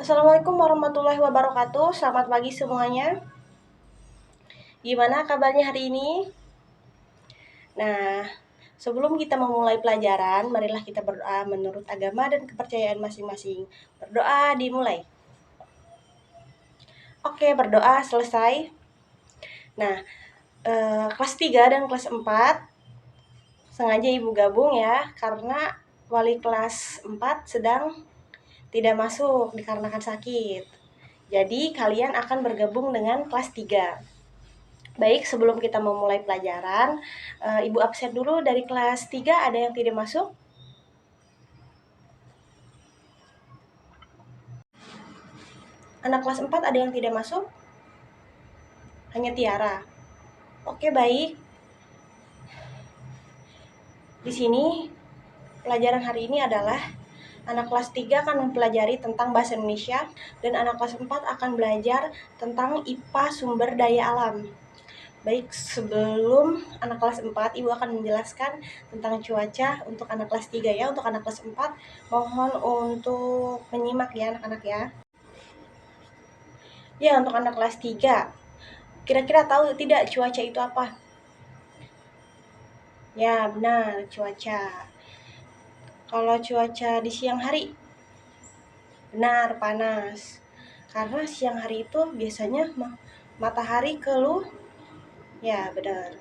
Assalamualaikum warahmatullahi wabarakatuh. Selamat pagi semuanya. Gimana kabarnya hari ini? Nah, sebelum kita memulai pelajaran, marilah kita berdoa menurut agama dan kepercayaan masing-masing. Berdoa dimulai. Oke, berdoa selesai. Nah, kelas 3 dan kelas 4 sengaja Ibu gabung ya, karena wali kelas 4 sedang tidak masuk dikarenakan sakit. Jadi, kalian akan bergabung dengan kelas 3. Baik, sebelum kita memulai pelajaran, Ibu absen dulu dari kelas 3, ada yang tidak masuk? Anak kelas 4 ada yang tidak masuk? Hanya Tiara. Oke, baik. Di sini pelajaran hari ini adalah anak kelas 3 akan mempelajari tentang bahasa Indonesia dan anak kelas 4 akan belajar tentang IPA sumber daya alam. Baik, sebelum anak kelas 4, Ibu akan menjelaskan tentang cuaca untuk anak kelas 3 ya. Untuk anak kelas 4, mohon untuk menyimak ya anak-anak ya. Ya, untuk anak kelas 3, kira-kira tahu tidak cuaca itu apa? Ya, benar, cuaca. Kalau cuaca di siang hari, benar, panas. Karena siang hari itu biasanya matahari keluar. Ya, benar.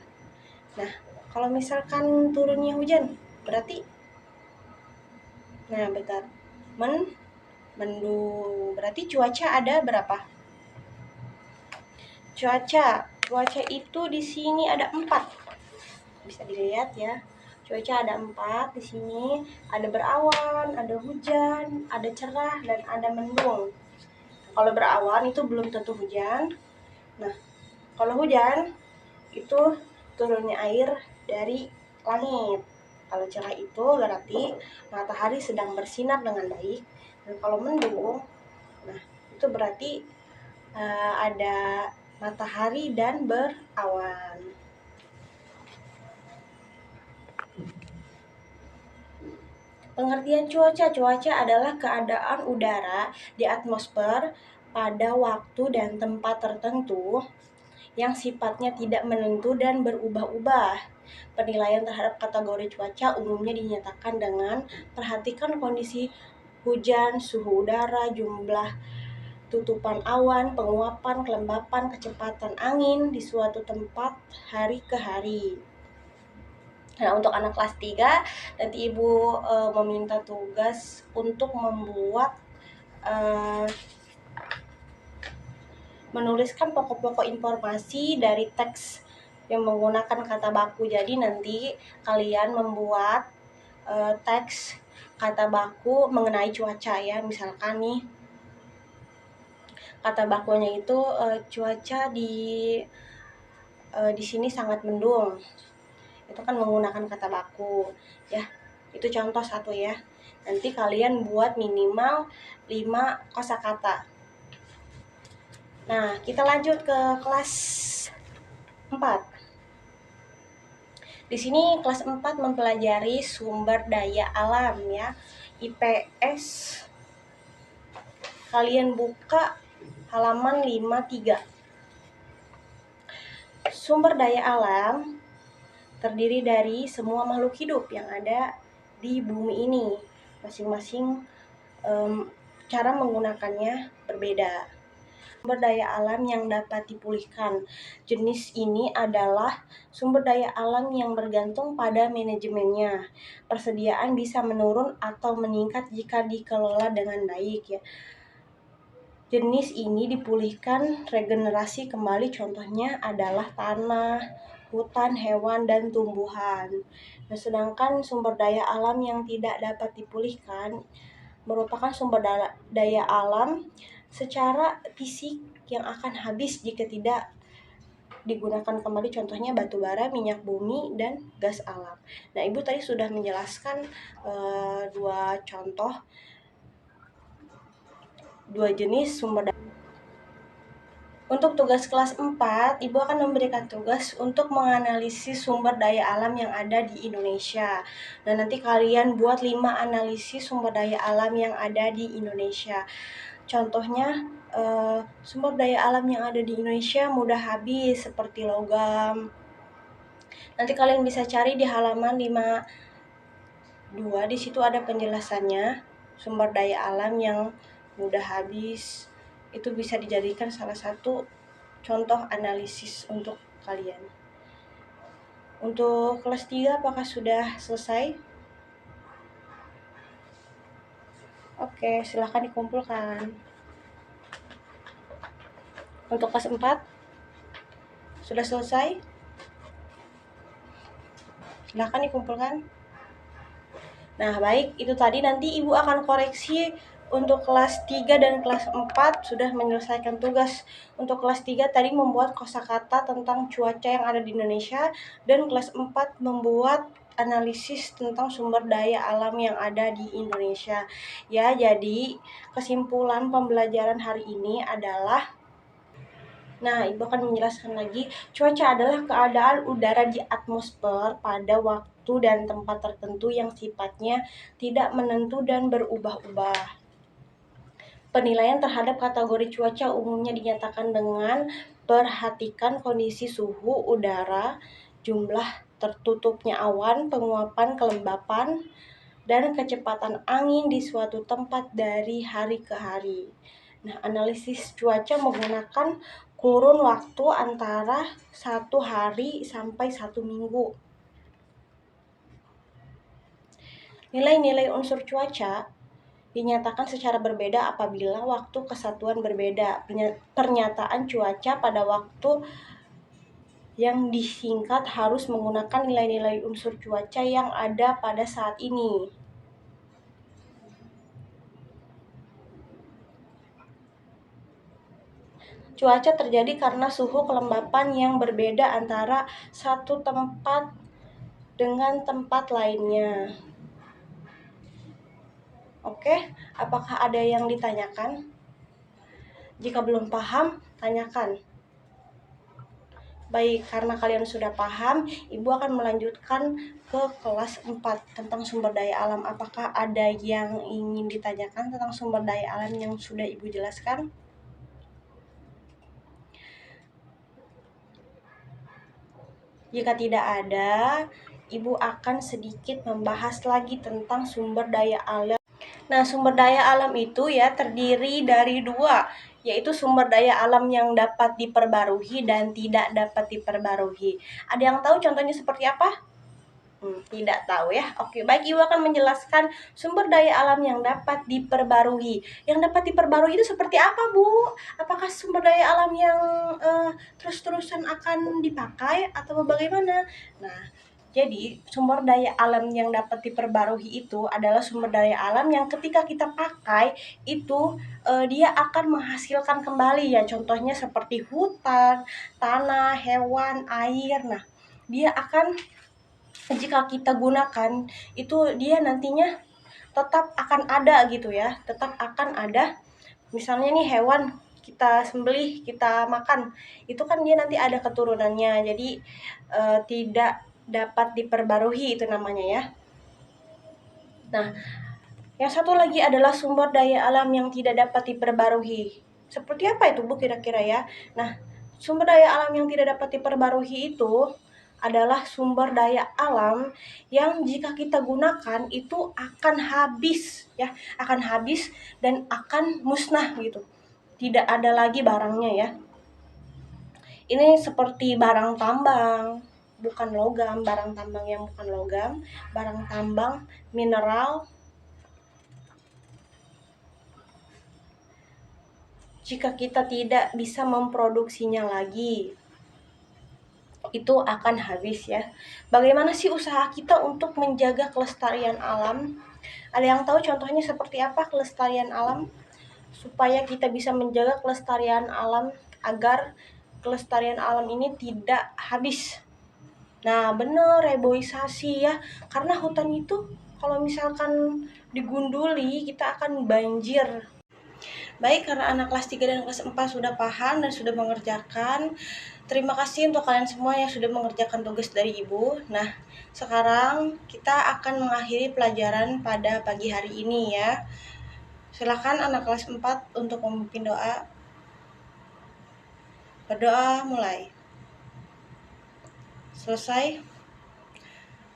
Nah, kalau misalkan turunnya hujan, berarti nah, benar. Mendung. Berarti cuaca ada berapa? Cuaca itu di sini ada 4. Bisa dilihat ya. Cuaca ada 4 di sini. Ada berawan, ada hujan, ada cerah, dan ada mendung. Kalau berawan itu belum tentu hujan. Nah, kalau hujan itu turunnya air dari langit. Kalau cerah itu berarti matahari sedang bersinar dengan baik. Dan kalau mendung, nah itu berarti ada matahari dan berawan. Pengertian cuaca adalah keadaan udara di atmosfer pada waktu dan tempat tertentu yang sifatnya tidak menentu dan berubah-ubah. Penilaian terhadap kategori cuaca umumnya dinyatakan dengan perhatikan kondisi hujan, suhu udara, jumlah tutupan awan, penguapan, kelembapan, kecepatan angin di suatu tempat hari ke hari. Nah, untuk anak kelas 3, nanti Ibu meminta tugas untuk membuat menuliskan pokok-pokok informasi dari teks yang menggunakan kata baku. Jadi nanti kalian membuat teks kata baku mengenai cuaca ya. Misalkan nih, kata bakunya itu cuaca di sini sangat mendung. Itu kan menggunakan kata baku ya. Itu contoh satu ya. Nanti kalian buat minimal 5 kosakata. Nah, kita lanjut ke kelas 4. Di sini kelas 4 mempelajari sumber daya alam ya. IPS. Kalian buka halaman 53. Sumber daya alam terdiri dari semua makhluk hidup yang ada di bumi ini. Masing-masing cara menggunakannya berbeda. Sumber daya alam yang dapat dipulihkan. Jenis ini adalah sumber daya alam yang bergantung pada manajemennya. Persediaan bisa menurun atau meningkat jika dikelola dengan baik ya. Jenis ini dipulihkan regenerasi kembali, contohnya adalah tanah, hutan, hewan, dan tumbuhan. Nah, sedangkan sumber daya alam yang tidak dapat dipulihkan merupakan sumber daya alam secara fisik yang akan habis jika tidak digunakan kembali, contohnya batu bara, minyak bumi, dan gas alam. Nah, Ibu tadi sudah menjelaskan dua jenis sumber daya. Untuk tugas kelas 4, Ibu akan memberikan tugas untuk menganalisis sumber daya alam yang ada di Indonesia. Dan nanti kalian buat 5 analisis sumber daya alam yang ada di Indonesia. Contohnya, sumber daya alam yang ada di Indonesia mudah habis seperti logam. Nanti kalian bisa cari di halaman 5.2, di situ ada penjelasannya. Sumber daya alam yang mudah habis itu bisa dijadikan salah satu contoh analisis untuk kalian. Untuk kelas 3 apakah sudah selesai? Oke, silahkan dikumpulkan. Untuk kelas 4 sudah selesai? Silahkan dikumpulkan. Nah, baik, itu tadi nanti Ibu akan koreksi untuk kelas 3 dan kelas 4 sudah menyelesaikan tugas. Untuk kelas 3 tadi membuat kosakata tentang cuaca yang ada di Indonesia, dan kelas 4 membuat analisis tentang sumber daya alam yang ada di Indonesia. Ya, jadi kesimpulan pembelajaran hari ini adalah, nah, Ibu akan menjelaskan lagi, cuaca adalah keadaan udara di atmosfer pada waktu dan tempat tertentu yang sifatnya tidak menentu dan berubah-ubah. Penilaian terhadap kategori cuaca umumnya dinyatakan dengan perhatikan kondisi suhu udara, jumlah tertutupnya awan, penguapan kelembapan, dan kecepatan angin di suatu tempat dari hari ke hari. Nah, analisis cuaca menggunakan kurun waktu antara 1 hari sampai 1 minggu. Nilai-nilai unsur cuaca dinyatakan secara berbeda apabila waktu kesatuan berbeda. Pernyataan cuaca pada waktu yang disingkat harus menggunakan nilai-nilai unsur cuaca yang ada pada saat ini. Cuaca terjadi karena suhu kelembapan yang berbeda antara satu tempat dengan tempat lainnya. Oke, apakah ada yang ditanyakan? Jika belum paham, tanyakan. Baik, karena kalian sudah paham, Ibu akan melanjutkan ke kelas 4 tentang sumber daya alam. Apakah ada yang ingin ditanyakan tentang sumber daya alam yang sudah Ibu jelaskan? Jika tidak ada, Ibu akan sedikit membahas lagi tentang sumber daya alam. Nah, sumber daya alam itu ya terdiri dari 2, yaitu sumber daya alam yang dapat diperbarui dan tidak dapat diperbarui. Ada yang tahu contohnya seperti apa? Tidak tahu ya. Oke, baik, Ibu akan menjelaskan sumber daya alam yang dapat diperbarui. Yang dapat diperbarui itu seperti apa, Bu? Apakah sumber daya alam yang terus-terusan akan dipakai atau bagaimana? Nah, jadi sumber daya alam yang dapat diperbarui itu adalah sumber daya alam yang ketika kita pakai itu dia akan menghasilkan kembali ya. Contohnya seperti hutan, tanah, hewan, air. Nah, dia akan, jika kita gunakan itu dia nantinya tetap akan ada gitu ya, tetap akan ada. Misalnya nih hewan kita sembelih, kita makan, itu kan dia nanti ada keturunannya, jadi tidak dapat diperbarui itu namanya ya. Nah, yang satu lagi adalah sumber daya alam yang tidak dapat diperbarui. Seperti apa itu, Bu, kira-kira ya? Nah, sumber daya alam yang tidak dapat diperbarui itu adalah sumber daya alam yang jika kita gunakan itu akan habis ya, akan habis dan akan musnah gitu. Tidak ada lagi barangnya ya. Ini seperti barang tambang, bukan logam, barang tambang yang bukan logam, barang tambang, mineral. Jika kita tidak bisa memproduksinya lagi, itu akan habis ya. Bagaimana sih usaha kita untuk menjaga kelestarian alam? Ada yang tahu contohnya seperti apa kelestarian alam? Supaya kita bisa menjaga kelestarian alam agar kelestarian alam ini tidak habis. Nah, bener, reboisasi ya. Karena hutan itu kalau misalkan digunduli, kita akan banjir. Baik, karena anak kelas 3 dan kelas 4 sudah paham dan sudah mengerjakan, terima kasih untuk kalian semua yang sudah mengerjakan tugas dari Ibu. Nah, sekarang kita akan mengakhiri pelajaran pada pagi hari ini ya. Silakan anak kelas 4 untuk memimpin doa. Berdoa mulai. Selesai?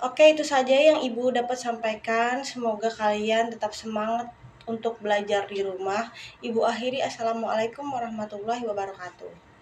Oke, itu saja yang Ibu dapat sampaikan. Semoga kalian tetap semangat untuk belajar di rumah. Ibu akhiri, Assalamualaikum warahmatullahi wabarakatuh.